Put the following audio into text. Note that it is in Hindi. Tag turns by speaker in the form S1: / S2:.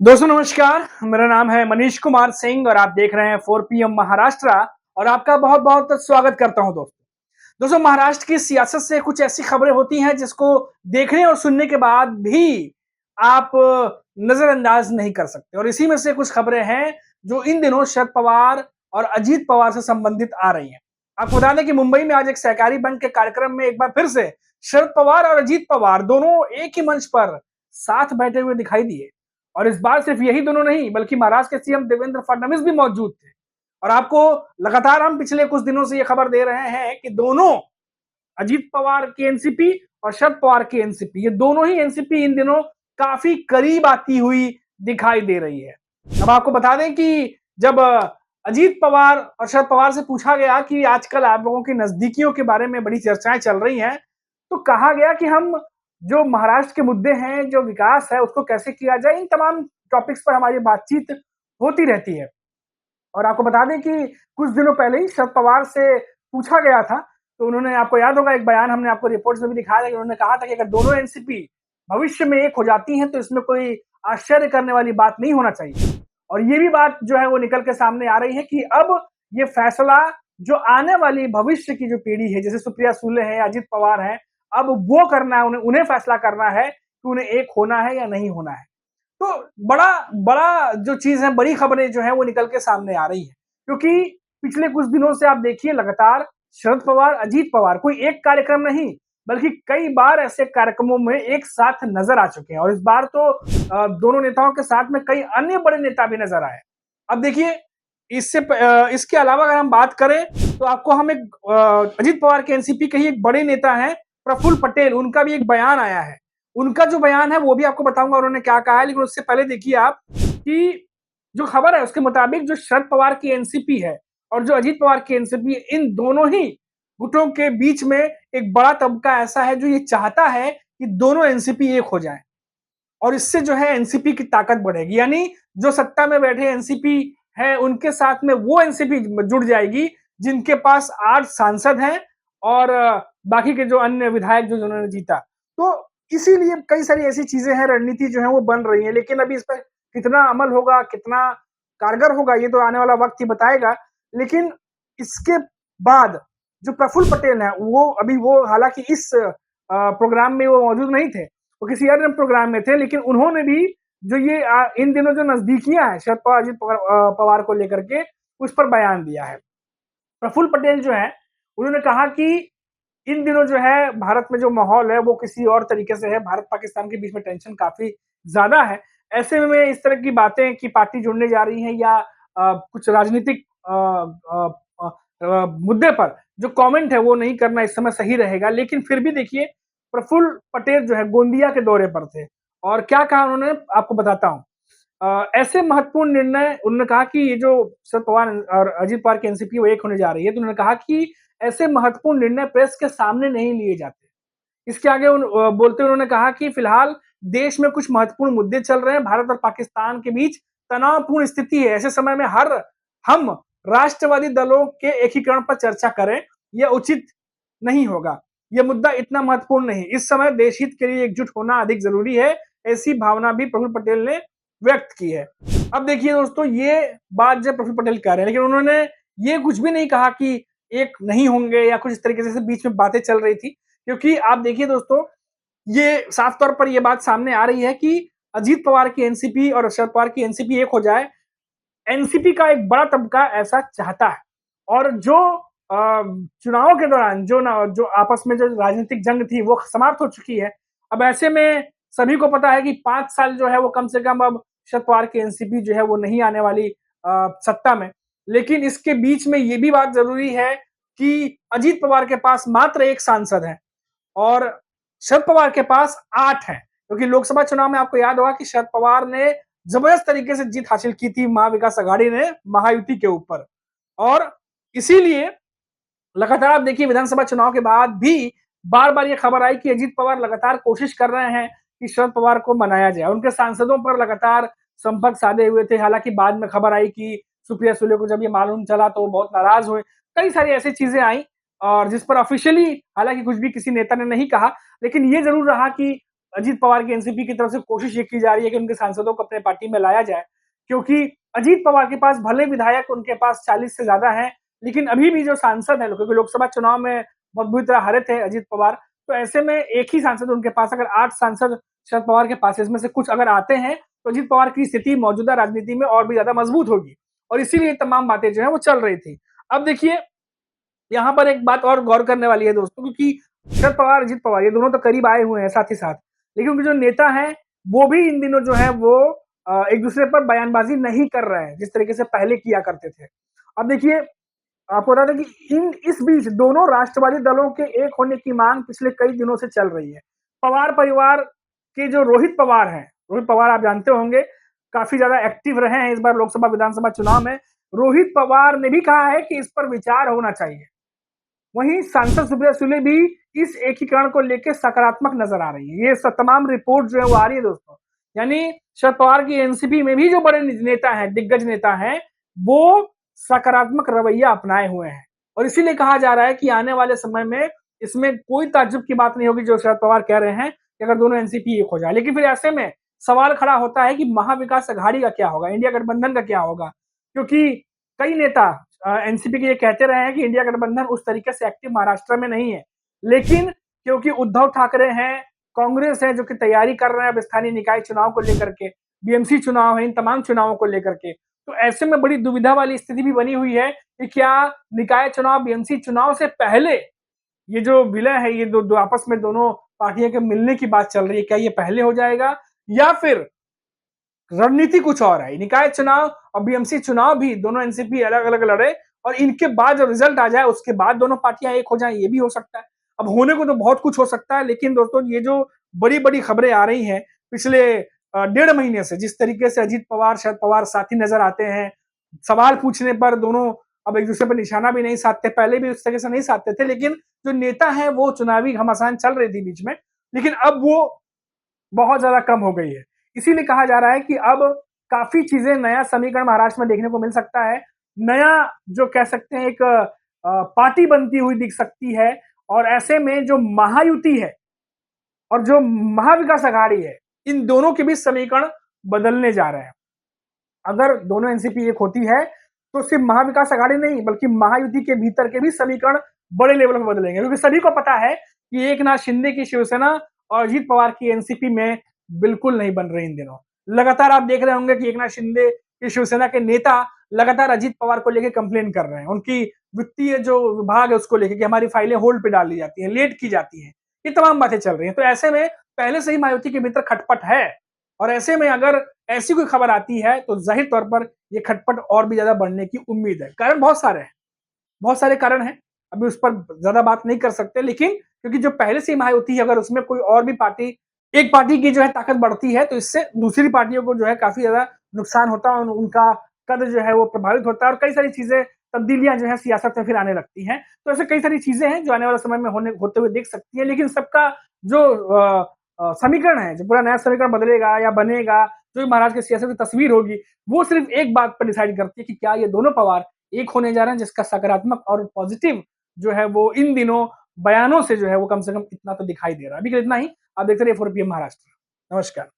S1: दोस्तों नमस्कार, मेरा नाम है मनीष कुमार सिंह और आप देख रहे हैं 4PM महाराष्ट्र और आपका बहुत-बहुत स्वागत करता हूं दोस्तों। दोस्तों महाराष्ट्र की सियासत से कुछ ऐसी खबरें होती हैं जिसको देखने और सुनने के बाद भी आप नजरअंदाज नहीं कर सकते और इसी में से कुछ खबरें हैं जो इन दिनों शरद पवार और अजीत पवार से संबंधित आ रही हैं। आपको बता दें कि मुंबई में आज एक सहकारी बैंक के कार्यक्रम में एक बार फिर से शरद पवार और अजीत पवार दोनों एक ही मंच पर साथ बैठे हुए दिखाई दिए। और इस बार सिर्फ यही दोनों नहीं बल्कि महाराष्ट्र के सीएम देवेंद्र फडणवीस भी मौजूद थे। और आपको लगातार हम पिछले कुछ दिनों से ये खबर दे रहे हैं कि दोनों अजीत पवार की एनसीपी और शरद पवार की एनसीपी, ये दोनों ही एनसीपी इन दिनों काफी करीब आती हुई दिखाई दे रही है। अब आपको बता दें कि जब अजीत पवार और शरद पवार से पूछा गया कि आजकल आप लोगों की नजदीकियों के बारे में बड़ी चर्चाएं चल रही हैं, तो कहा गया कि हम जो महाराष्ट्र के मुद्दे हैं, जो विकास है, उसको कैसे किया जाए, इन तमाम टॉपिक्स पर हमारी बातचीत होती रहती है। और आपको बता दें कि कुछ दिनों पहले ही शरद पवार से पूछा गया था, तो उन्होंने, आपको याद होगा, एक बयान हमने आपको रिपोर्ट्स में भी दिखाया था कि उन्होंने कहा था कि अगर दोनों एनसीपी भविष्य में एक हो जाती हैं, तो इसमें कोई आश्चर्य करने वाली बात नहीं होना चाहिए। और ये भी बात जो है वो निकल के सामने आ रही है कि अब ये फैसला जो आने वाली भविष्य की जो पीढ़ी है, जैसे सुप्रिया सुले है, अजित पवार है, अब वो करना है, उन्हें फैसला करना है कि उन्हें एक होना है या नहीं होना है। तो बड़ा बड़ा जो चीज है, बड़ी खबरें जो है वो निकल के सामने आ रही है, क्योंकि पिछले कुछ दिनों से आप देखिए लगातार शरद पवार अजीत पवार कोई एक कार्यक्रम नहीं बल्कि कई बार ऐसे कार्यक्रमों में एक साथ नजर आ चुके हैं। और इस बार तो दोनों नेताओं के साथ में कई अन्य बड़े नेता भी नजर आए। अब देखिए, इसके अलावा अगर हम बात करें तो आपको हम एक अजीत पवार के एनसीपी के ही एक बड़े नेता हैं प्रफुल्ल पटेल, उनका भी एक बयान आया है। उनका जो बयान है वो भी आपको बताऊंगा उन्होंने क्या कहा है, लेकिन उससे पहले देखिए आप कि जो खबर है उसके मुताबिक जो शरद पवार की एनसीपी है और जो अजीत पवार की एनसीपी, इन दोनों ही गुटों के बीच में एक बड़ा तबका ऐसा है जो ये चाहता है कि दोनों एनसीपी एक हो जाएं और इससे जो है एनसीपी की ताकत बढ़ेगी। यानी जो सत्ता में बैठे एनसीपी है उनके साथ में वो एनसीपी जुड़ जाएगी जिनके पास 8 सांसद हैं और बाकी के जो अन्य विधायक जो जिन्होंने जीता। तो इसीलिए कई सारी ऐसी चीजें हैं, रणनीति जो है वो बन रही है, लेकिन अभी इस पर कितना अमल होगा, कितना कारगर होगा, ये तो आने वाला वक्त ही बताएगा। लेकिन इसके बाद जो प्रफुल्ल पटेल है वो हालांकि इस प्रोग्राम में वो मौजूद नहीं थे, वो किसी अन्य प्रोग्राम में थे, लेकिन उन्होंने भी जो ये इन दिनों जो नजदीकियां हैं शरद पवार अजीत पवार को लेकर के, उस पर बयान दिया है। प्रफुल्ल पटेल जो है उन्होंने कहा कि इन दिनों जो है भारत में जो माहौल है वो किसी और तरीके से है, भारत पाकिस्तान के बीच में टेंशन काफी ज्यादा है। ऐसे में इस तरह की बातें कि पार्टी जुड़ने जा रही है या कुछ राजनीतिक मुद्दे पर जो कमेंट है वो नहीं करना इस समय सही रहेगा। लेकिन फिर भी देखिए, प्रफुल्ल पटेल जो है गोंदिया के दौरे पर थे और क्या कहा उन्होंने, आपको बताता हूँ। ऐसे महत्वपूर्ण निर्णय, उन्होंने कहा कि ये जो शरद पवार और अजीत पवार की एनसीपी वो एक होने जा रही है, तो उन्होंने कहा कि ऐसे महत्वपूर्ण निर्णय प्रेस के सामने नहीं लिए जाते। इसके आगे बोलते हुए उन्होंने कहा कि फिलहाल देश में कुछ महत्वपूर्ण मुद्दे चल रहे हैं, भारत और पाकिस्तान के बीच तनावपूर्ण स्थिति है, ऐसे समय में हम राष्ट्रवादी दलों के एकीकरण पर चर्चा करें, यह उचित नहीं होगा। यह मुद्दा इतना महत्वपूर्ण नहीं, इस समय देश हित के लिए एकजुट होना अधिक जरूरी है, ऐसी भावना भी प्रफुल्ल पटेल ने व्यक्त की है। अब देखिए दोस्तों, ये बात जब प्रफुल्ल पटेल कह रहे हैं, लेकिन उन्होंने ये कुछ भी नहीं कहा कि एक नहीं होंगे या कुछ इस तरीके से बीच में बातें चल रही थी, क्योंकि आप देखिए दोस्तों, ये साफ तौर पर ये बात सामने आ रही है कि अजीत पवार की एनसीपी और शरद पवार की एनसीपी एक हो जाए, एनसीपी का एक बड़ा तबका ऐसा चाहता है। और जो चुनावों के दौरान जो आपस में जो राजनीतिक जंग थी वो समाप्त हो चुकी है। अब ऐसे में सभी को पता है कि 5 साल जो है वो कम से कम अब शरद पवार की एनसीपी जो है वो नहीं आने वाली सत्ता में। लेकिन इसके बीच में ये भी बात जरूरी है कि अजीत पवार के पास मात्र 1 सांसद है और शरद पवार के पास 8 हैं, क्योंकि लोकसभा चुनाव में आपको याद होगा कि शरद पवार ने जबरदस्त तरीके से जीत हासिल की थी महाविकास आघाड़ी ने महायुति के ऊपर। और इसीलिए लगातार आप देखिए विधानसभा चुनाव के बाद भी बार-बार ये खबर आई कि अजीत पवार लगातार कोशिश कर रहे हैं कि शरद पवार को मनाया जाए। उनके सांसदों पर लगातार संपर्क साधे हुए थे। हालांकि बाद में खबर आई कि सुप्रिया सुले को जब ये मालूम चला तो वो बहुत नाराज हुए। कई सारी ऐसी चीजें आई और जिस पर ऑफिशियली हालांकि कुछ भी किसी नेता ने नहीं कहा, लेकिन ये जरूर रहा कि अजीत पवार की एनसीपी की तरफ से कोशिश ये की जा रही है कि उनके सांसदों को अपने पार्टी में लाया जाए, क्योंकि अजीत पवार के पास भले विधायक उनके पास 40 से ज्यादा हैं, लेकिन अभी भी जो सांसद हैं, क्योंकि लोकसभा चुनाव में बहुत बुरी तरह हारे थे अजीत पवार, तो ऐसे में एक ही सांसद उनके पास, अगर 8 सांसद शरद पवार के पास, इसमें से कुछ अगर आते हैं तो अजीत पवार की स्थिति मौजूदा राजनीति में और भी ज्यादा मजबूत होगी, और इसीलिए तमाम बातें जो है वो चल रही थी। अब देखिए, यहाँ पर एक बात और गौर करने वाली है दोस्तों, क्योंकि शरद पवार, अजीत पवार, ये दोनों तो करीब आए हुए हैं साथ ही साथ, लेकिन उनके जो नेता हैं वो भी इन दिनों जो है वो एक दूसरे पर बयानबाजी नहीं कर रहे हैं जिस तरीके से पहले किया करते थे। अब देखिए, आपको बता दें कि इस बीच दोनों राष्ट्रवादी दलों के एक होने की मांग पिछले कई दिनों से चल रही है। पवार परिवार के जो रोहित पवार हैं, रोहित पवार आप जानते होंगे, काफी ज्यादा एक्टिव रहे हैं इस बार लोकसभा विधानसभा चुनाव में। रोहित पवार ने भी कहा है कि इस पर विचार होना चाहिए। वहीं सांसद सुप्रिया सुले भी इस एकीकरण को लेकर सकारात्मक नजर आ रही है। ये तमाम रिपोर्ट जो है वो आ रही है दोस्तों, यानी शरद पवार की एनसीपी में भी जो बड़े नेता हैं, दिग्गज नेता हैं, वो सकारात्मक रवैया अपनाए हुए हैं, और इसीलिए कहा जा रहा है कि आने वाले समय में इसमें कोई ताज्जुब की बात नहीं होगी जो शरद पवार कह रहे हैं कि अगर दोनों एनसीपी एक हो जाए। लेकिन फिर ऐसे में सवाल खड़ा होता है कि महाविकास अघाड़ी का क्या होगा, इंडिया गठबंधन का क्या होगा, क्योंकि कई नेता एनसीपी के ये कहते रहे हैं कि इंडिया गठबंधन उस तरीके से एक्टिव महाराष्ट्र में नहीं है, लेकिन क्योंकि उद्धव ठाकरे हैं, कांग्रेस है जो कि तैयारी कर रहे हैं अब स्थानीय निकाय चुनाव को लेकर के, बीएमसी चुनाव है, इन तमाम चुनावों को लेकर के, तो ऐसे में बड़ी दुविधा वाली स्थिति भी बनी हुई है कि क्या निकाय चुनाव, बीएमसी चुनाव से पहले ये जो विलय है, ये दो आपस में दोनों पार्टियों के मिलने की बात चल रही है, क्या ये पहले हो जाएगा या फिर रणनीति कुछ और है। निकाय चुनाव और बीएमसी चुनाव भी दोनों एनसीपी अलग अलग लड़े, और इनके बाद जो रिजल्ट आ जाए उसके बाद दोनों पार्टियां एक हो जाए, ये भी हो सकता है। अब होने को तो बहुत कुछ हो सकता है, लेकिन दोस्तों ये जो बड़ी बड़ी खबरें आ रही हैं पिछले 1.5 महीने से, जिस तरीके से अजीत पवार, शरद पवार साथी नजर आते हैं, सवाल पूछने पर दोनों अब एक दूसरे पर निशाना भी नहीं साधते, पहले भी उस तरह से नहीं साधते थे, लेकिन जो नेता है वो चुनावी घमासान चल रही थी बीच में, लेकिन अब वो बहुत ज्यादा कम हो गई है। इसीलिए कहा जा रहा है कि अब काफी चीजें, नया समीकरण महाराष्ट्र में देखने को मिल सकता है। नया जो कह सकते हैं एक पार्टी बनती हुई दिख सकती है, और ऐसे में जो महायुति है और जो महाविकास अघाड़ी है, इन दोनों के बीच समीकरण बदलने जा रहे हैं। अगर दोनों एनसीपी एक होती है तो सिर्फ महाविकास अघाड़ी नहीं बल्कि महायुति के भीतर के भी समीकरण बड़े लेवल पर बदलेंगे, क्योंकि सभी को पता है कि एकनाथ शिंदे की शिवसेना और अजीत पवार की एनसीपी में बिल्कुल नहीं बन रही इन दिनों। लगातार आप देख रहे होंगे कि एकनाथ शिंदे की शिवसेना के नेता लगातार अजीत पवार को लेकर कंप्लेन कर रहे हैं, उनकी वित्तीय जो विभाग है उसको लेकर कि हमारी फाइलें होल्ड पे डाल दी जाती हैं, लेट की जाती हैं, ये तमाम बातें चल रही हैं। तो ऐसे में पहले से ही महायुति के भीतर खटपट है, और ऐसे में अगर ऐसी कोई खबर आती है तो जाहिर तौर पर ये खटपट और भी ज्यादा बढ़ने की उम्मीद है। कारण बहुत सारे हैं, बहुत सारे कारण हैं, अभी उस पर ज्यादा बात नहीं कर सकते, लेकिन क्योंकि जो पहले से महायुति है, अगर उसमें कोई और भी पार्टी, एक पार्टी की जो है ताकत बढ़ती है तो इससे दूसरी पार्टियों को जो है काफी ज्यादा नुकसान होता है, उनका कद जो है वो प्रभावित होता है, और कई सारी चीजें, तब्दीलियां जो है सियासत में फिर आने लगती हैं। तो ऐसे कई सारी चीजें हैं जो आने वाले समय में होते हुए देख सकती है, लेकिन सबका जो समीकरण है, जो पूरा नया समीकरण बदलेगा या बनेगा, जो महाराज की सियासत की तस्वीर होगी, वो सिर्फ एक बात पर डिसाइड करती है कि क्या ये दोनों पवार एक होने जा रहे हैं, जिसका सकारात्मक और पॉजिटिव जो है वो इन दिनों बयानों से जो है वो कम से कम इतना तो दिखाई दे रहा है। अभी के लिए इतना ही। आप देखते रहिए 4PM महाराष्ट्र। नमस्कार।